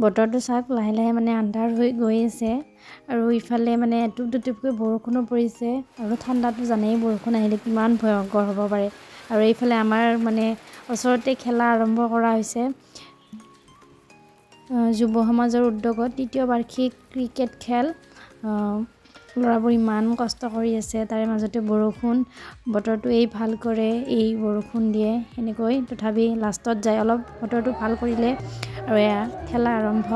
বতৰটো চাওক লাহে লাহে মানে আন্ধাৰ হৈ গৈ আছে আৰু ইফালে মানে এটুপ দুটুপকৈ বৰষুণো পৰিছে আৰু ঠাণ্ডাটো জানেই বৰষুণ আহিলে কিমান ভয়ংকৰ হ'ব পাৰে আৰু এইফালে আমাৰ মানে ওচৰতে খেলা আৰম্ভ কৰা হৈছে যুৱ সমাজৰ উদ্যোগত তৃতীয় বাৰ্ষিক ক্ৰিকেট খেল ল'ৰাবোৰ ইমান কষ্ট কৰি আছে তাৰে মাজতে বৰষুণ বতৰটো এই ভাল কৰে এই বৰষুণ দিয়ে এনেকৈ তথাপি লাষ্টত যায় অলপ বতৰটো ভাল কৰিলে আৰু এয়া খেলা আৰম্ভ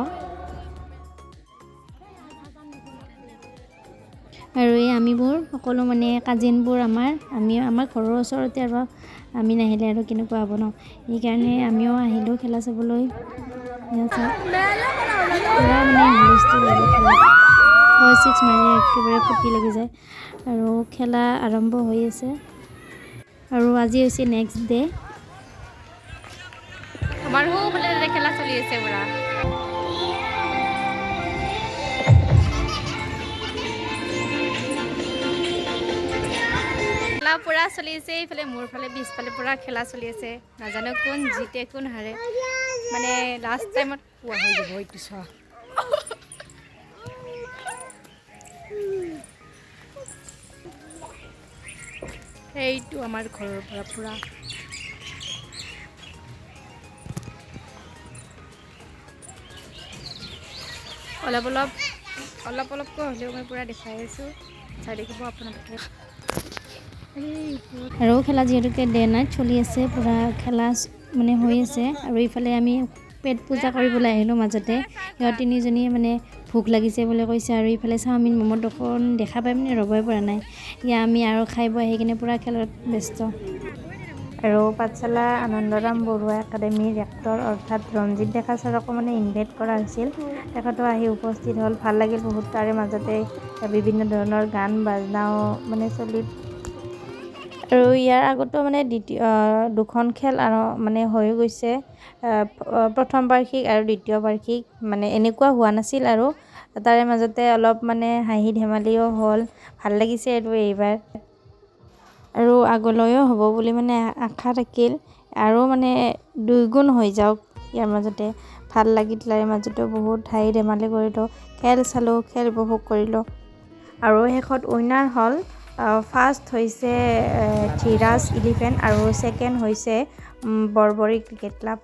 আৰু এই আমিবোৰ সকলো মানে কাজিনবোৰ আমাৰ ঘৰৰ ওচৰতে আৰু আমি নাহিলে আৰু কেনেকুৱা হ'ব ন সেইকাৰণে আমিও আহিলোঁ খেলা চাবলৈ পুৰা মানে হুলস্থুল আৰু খেলা 6 মাৰি একেবাৰে ফুটি লাগি যায় আৰু খেলা আৰম্ভ হৈ আছে আৰু আজি হৈছে নেক্সট ডে আমাৰ ফালে খেলা চলি আছে পুৰা খেলা পুৰা চলি আছে এইফালে মোৰ ফালে পিছফালে পুৰা খেলা চলি আছে নাজানো কোন জিতে কোন হাৰে মানে লাষ্ট টাইমত পোৱা হৈ যাব এইটো চোৱা এইটো আমাৰ ঘৰৰ পৰা পুৰা অলপকৈ হ'লেও মই পুৰা দেখাই আছোঁ চাই দেখিব আপোনালোকে আৰু খেলা যিহেতুকে ডে নাইট চলি আছে পুৰা খেলা মানে হৈ আছে আৰু ইফালে আমি পেট পূজা কৰিবলৈ আহিলোঁ মাজতে সিহঁত তিনিজনীয়ে মানে ভোক লাগিছে বুলি কৈছে আৰু ইফালে চাওমিন ম'ম' দোকান দেখা পাই মানে ৰ'বই পৰা নাই এতিয়া আমি আৰু খাই বৈ আহি কিনে পুৰা খেলত ব্যস্ত আৰু পাঠশালা আনন্দৰাম বৰুৱা একাডেমীৰ ৰেক্টৰ অৰ্থাৎ ৰঞ্জিত ডেকা ছাৰকো মানে ইনভাইট কৰা হৈছিল তেখেতো আহি উপস্থিত হ'ল ভাল লাগিল বহুত তাৰে মাজতে বিভিন্ন ধৰণৰ গান বাজনাও মানে চলি আৰু ইয়াৰ আগতো মানে দুখন খেল মানে হৈ গৈছে প্ৰথম বাৰ্ষিক আৰু দ্বিতীয় বাৰ্ষিক মানে এনেকুৱা হোৱা নাছিল আৰু তাৰে মাজতে অলপ মানে হাঁহি ধেমালিও হ'ল ভাল লাগিছে আৰু এইবাৰ আৰু আগলৈও হ'ব বুলি মানে আশা থাকিল আৰু মানে 2 গুণ হৈ যাওক ইয়াৰ মাজতে ভাল লাগিল তাৰে মাজতে বহুত হাঁহি ধেমালি কৰিলোঁ খেল চালোঁ খেল উপভোগ কৰিলোঁ আৰু শেষত উইনাৰ হ'ল ফাৰ্ষ্ট হৈছে ধীৰাজ ইলিফেণ্ট আৰু ছেকেণ্ড হৈছে বৰবৰী ক্ৰিকেট ক্লাব